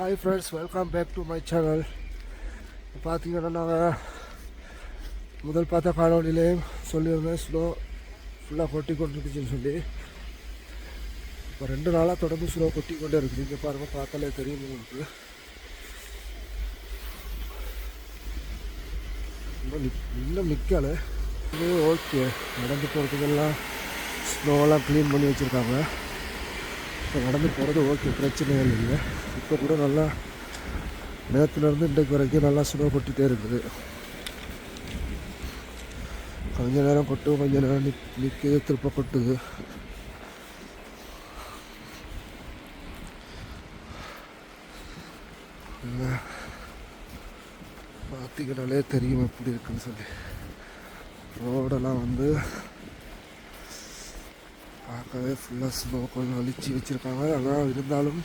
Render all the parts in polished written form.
Hi friends, welcome back to my channel. பார்த்தீங்கன்னா நாங்கள் முதல் பார்த்த காணொலியிலேயும் சொல்லியிருந்தேன் ஸ்னோ ஃபுல்லாக கொட்டி கொண்டு இருக்குதுன்னு சொல்லி. இப்போ 2 நாளாக தொடர்ந்து ஸ்னோ கொட்டி கொண்டே இருக்குது. இங்கே பாருங்கள், பார்த்தாலே தெரியும் உங்களுக்கு. இன்னும் நிற்கலை. இது ஓகே, நடந்து போகிறதுக்கெல்லாம் ஸ்னோவெல்லாம் க்ளீன் பண்ணி வச்சுருக்காங்க. இப்போ நடந்து போகிறது ஓகே, பிரச்சனைகள் இல்லை. இப்போ கூட நல்லா நேற்றுலேருந்து இன்றைக்கு வரைக்கும் நல்லா ஸ்னோ கொட்டிகிட்டே இருக்குது. கொஞ்ச நேரம் கொட்டும், கொஞ்ச நேரம் நிற்குது, திருப்ப கொட்டுது. பார்த்தீங்கன்னாலே தெரியும் எப்படி இருக்குன்னு சொல்லி. ரோடெல்லாம் வந்து பார்க்கவே ஃபுல்லாக ஸ்னோ கொஞ்சம் அழிச்சு வச்சுருக்காங்க. ஆனால் இருந்தாலும்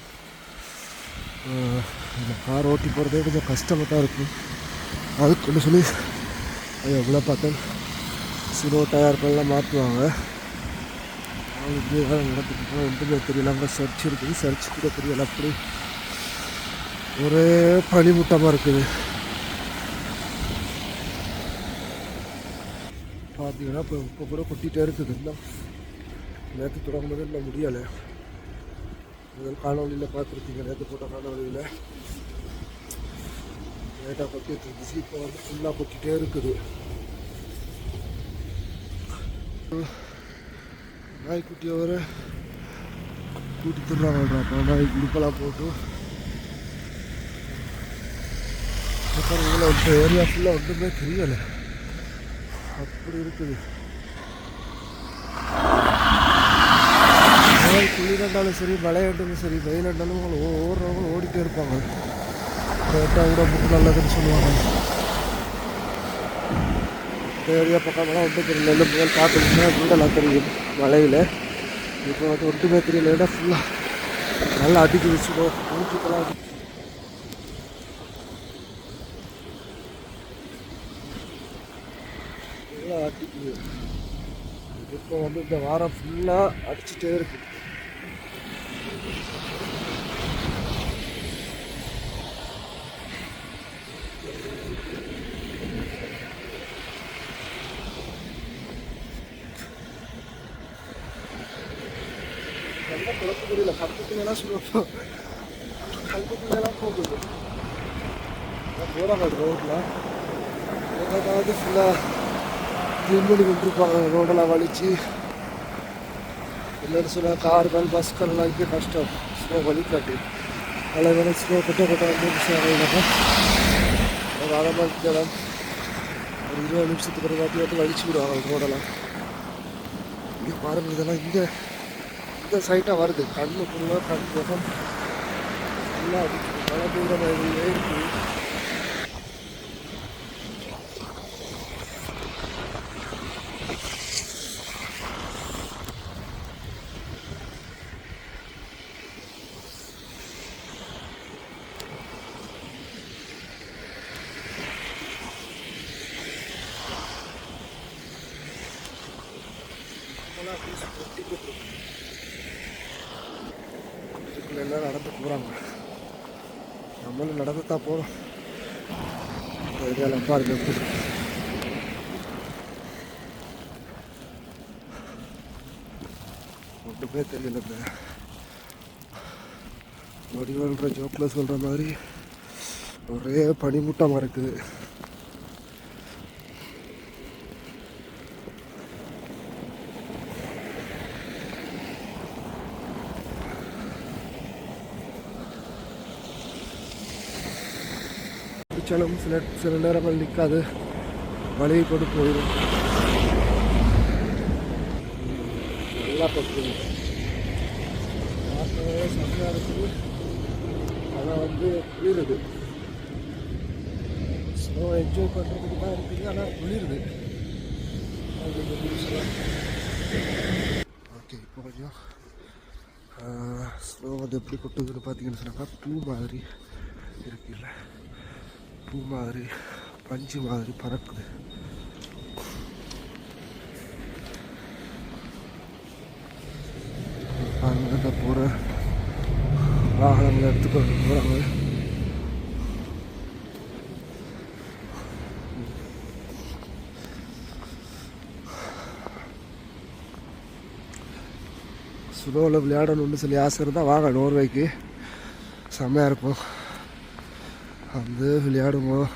இந்த கார் ஓட்டி போகிறதே கொஞ்சம் கஷ்டமாக தான் இருக்கும். அதுக்குன்னு சொல்லி எவ்வளோ பார்த்தேன் ஸ்னோ டயர்கள்லாம் மாற்றுவாங்க. இப்படி தான் நடந்துட்டு ஒன்றுமே தெரியல. அங்கே சர்ச் இருக்குது, சர்ச் கூட தெரியல. அப்படி ஒரே பனிமூட்டமாக இருக்குது. பார்த்தீங்கன்னா இப்போ கூட கொட்டிகிட்டே இருக்குது. இன்னும் நேற்று தொடங்கும்போது இன்னும் முடியலை. முதல் காணொலியில் பார்த்துருக்கீங்க, நேற்று போட்ட காணொலியில் லேட்டாக கொட்டிட்டு இருந்துச்சு. இப்போ வந்து ஃபுல்லாக கொட்டிகிட்டே இருக்குது. நாய்க்குட்டியை வர கூட்டி தருவாங்கன்றாப்பா. நாய் குடுப்பெல்லாம் போட்டு இந்த ஏரியா ஃபுல்லாக ஒன்றுமே தெரியலை, அப்படி இருக்குது. குளிரண்டாலும் சரி, மழையாண்டாலும் சரி, வெயிலாண்டாலும் ஓடுறவங்க ஓடிட்டே இருப்பாங்க. கேட்டால் கூட புக்கு நல்லதுன்னு சொல்லுவாங்க. இந்த ஏரியா பக்கம்லாம் ஒன்றும் தெரியல. இல்லை முதல் பார்த்துக்கிட்டா வீடெல்லாம் தெரியும் மழையில். இப்போ வந்து ஒன்றுமே தெரியல. இடம் ஃபுல்லாக நல்லா அடிக்க வச்சுக்கணும். மூச்சுக்கெல்லாம் நல்லா அடிக்குது. இப்போ வந்து இந்த வாரம் ஃபுல்லாக அடிச்சுட்டே இருக்குது. நல்லா குழப்பம் தெரியல. கருத்துக்குள்ளெல்லாம் சொல்லுவோம், கருத்துக்குள்ளெல்லாம் போகுது. போகிறாங்க ரோட்டில். ஏதாவது ஃபுல்லாக க்ளீன் பண்ணி கொண்டிருப்பாங்க. ரோடெல்லாம் வலிச்சு இல்லைன்னு சொன்னால் கார்கள் பஸ்கள்லாம் இப்போ கஷ்டம். ஸ்னோ வலிக்காட்டி அதில் வேணும். ஸ்னோ கொட்ட வந்து ஒரு அரை மணி நேரம், ஒரு 20 நிமிஷத்துக்கு ஒரு வாட்டி வந்து வலிச்சு விடுவாங்க ரோடெல்லாம். இங்கே பாருங்கள், இதெல்லாம் இந்த சைட்டாக வருது. கண்ணு ஃபுல்லாக கண் முகம் ஃபுல்லாக அடிக்குது. மழை பெய்கிற மாதிரியே இருக்குது. எல்லாம் நடந்து போகிறாங்க. நம்மளும் நடந்துதான் போகிறோம். இந்த ஏரியாவில் பாருங்க எப்படி ஒன்றுமே தெரியல. இந்த வடிவல்ற ஜோக்கில் சொல்கிற மாதிரி ஒரே பனிமூட்டமாக இருக்குது. பிடிச்சாலும் சில நேரங்கள் நிற்காது, வழியை கொண்டு போயிடும். நல்லா கொட்டுது. பார்க்கவே செம்மையாக இருக்குது. ஆனால் வந்து குளிருது. ஸ்னோ என்ஜாய் பண்ணுறதுக்கு தான் இருக்குது, ஆனால் குளிருது. ஓகே, இப்போ கொஞ்சம் ஸ்னோ வந்து எப்படி கொட்டுதுன்னு பார்த்தீங்கன்னு சொன்னாக்கா பூ மாதிரி இருக்குல்ல, பூ மாதிரி பஞ்சு மாதிரி பறக்குது. பாருங்க, போகிற வாகனங்களை எடுத்துக்கொண்டு போகிறாங்க. ஸ்னோவில் விளையாடணுன்னு சொல்லி ஆசை இருந்தால் வாங்க நோர்வேக்கு, செம்மையாக இருக்கும். வந்து விளையாடுவோம்.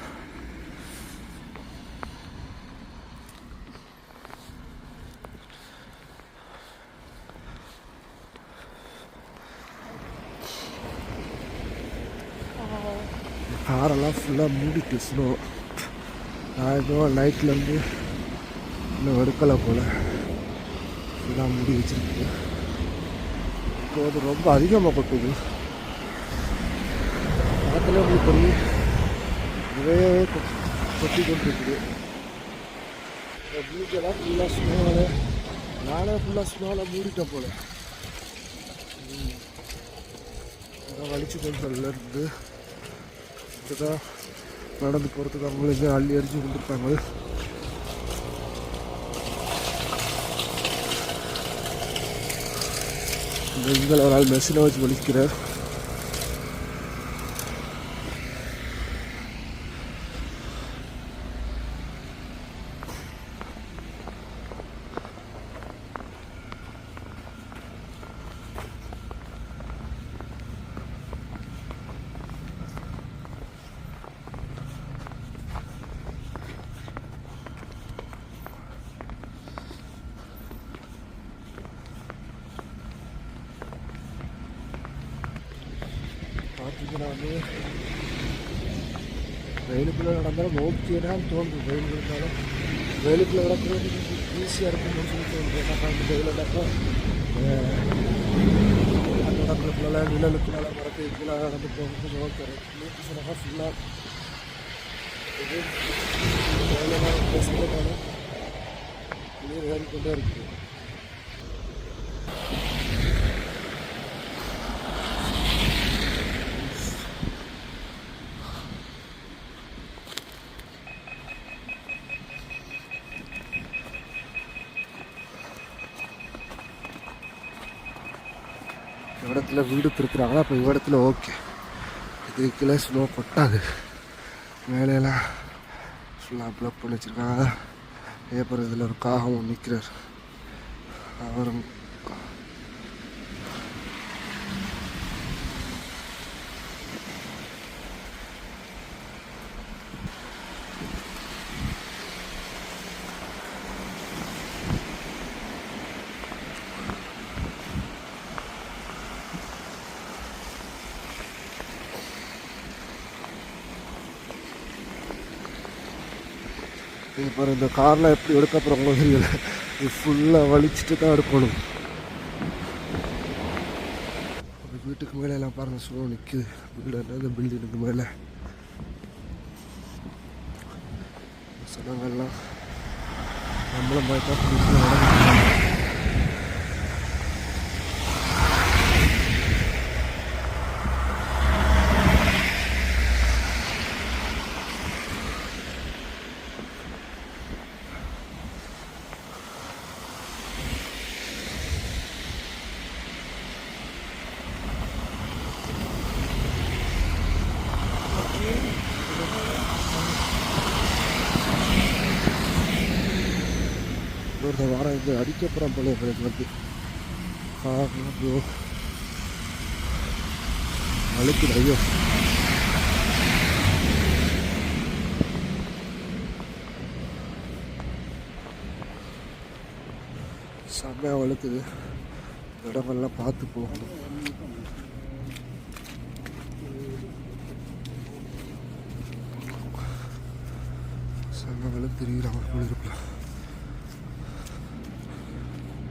காரெல்லாம் ஃபுல்லாக மூடிட்டு ஸ்னோ. நான் இன்னும் நைட்லேருந்து இன்னும் எடுக்கலை போல், ஃபுல்லாக மூடி வச்சுருக்கு. இப்போ அது ரொம்ப அதிகமாக கொட்டுது. பக்கத்தில் உங்களுக்கு பண்ணி நிறைய கொட்டி கொண்டுருக்குது. மூச்செல்லாம் ஃபுல்லாக ஸ்னோவில், நானே ஃபுல்லாக ஸ்னோவில் மூடிட்டேன் போல். வலிச்சு கொஞ்சம் இருந்து தான் நடந்து போகிறதுக்கு அவங்களுக்கு அள்ளி அடிச்சு கொண்டுருப்பாங்க. இந்த இங்கே ஒரு ஆள் மெஷினை வச்சு வலிக்கிறார். பார்த்தீங்கன்னா வந்து வெயிலுக்குள்ளே நடந்தாலும் ஓகேதான் தோன்றும். வெயில் இருந்தாலும் வெயிலுக்குள்ளே நடக்கிறது ஈஸியாக இருக்கும்னு சொல்லி தோணுது. ஏன்னா அந்த வெயில் நடப்போ அந்த இடங்களுக்குள்ள நிழலுக்குள்ள மரத்து இதுக்குள்ள நடந்து போகிறது ஓகே. நீட்டு சொன்னாங்க ஃபுல்லாக பேசுகிறதாலும் நீர் ஏறிக்கொண்டே இருக்குது. இடத்துல வீடு திருத்துறாங்களா, அப்போ இடத்துல ஓகே. இது கீழே ஸ்னோ கொட்டாது. மேலையெல்லாம் ஃபுல்லாக ப்ளாக் பண்ணி வச்சுருக்காங்க. அப்புறம் இதில் ஒரு காகம் நிற்கிறார். அவரும் இப்போ இந்த காரில் எப்படி எடுக்க போகிறோமோ தெரியல. இது ஃபுல்லாக வலிச்சுட்டு தான் எடுக்கணும். வீட்டுக்கு மேலே எல்லாம் பாருங்கள் ஸ்னோ நிற்குது. வீடு இந்த பில்டிங்க்கு மேலே சனங்கள்லாம் நம்மளும் பார்த்தா ஒரு வாரம் இது அடிக்கப்புறம் போல எனக்கு வந்து வலிக்குது. ஐயோ செம்மையாக வலுக்குது. இடமெல்லாம் பார்த்து போகணும். செம்ம வலு தெரியுறாங்க குளிருக்குள்ள.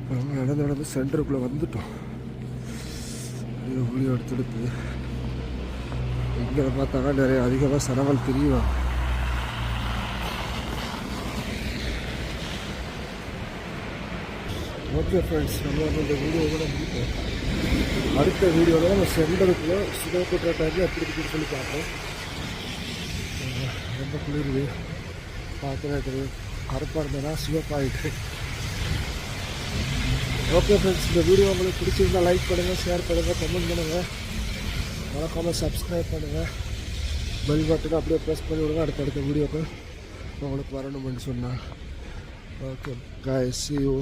நம்ம நடந்து சென்டருக்குள்ளே வந்துட்டோம். வீடியோ எடுத்து இங்கே பார்த்தாங்க நிறைய அதிகமாக சனங்கள் தெரியுவாங்க. ஓகே ஃப்ரெண்ட்ஸ், நம்ம வந்து இந்த வீடியோ கூட முடிப்போம். அடுத்த வீடியோவில் நம்ம சென்டருக்குள்ளே சுதோ கொட்டுற டைமில் எப்படி இருக்குன்னு சொல்லி பார்ப்போம். ரொம்ப குளிருது பார்க்குறது. கருப்பாக இருந்ததுன்னா சிவப்பாயிட்டு. ஓகே ஃப்ரெண்ட்ஸ், இந்த வீடியோ உங்களுக்கு பிடிச்சிருந்தால் லைக் பண்ணுங்கள், ஷேர் பண்ணுங்கள், கமெண்ட் பண்ணுங்கள், மறக்காமல் சப்ஸ்கிரைப் பண்ணுங்கள். பெல் பட்டனை அப்படியே ப்ரெஸ் பண்ணி விடுங்க. அடுத்தடுத்த வீடியோக்கு உங்களுக்கு வரணும்னு சொன்னேன். Okay guys, see you.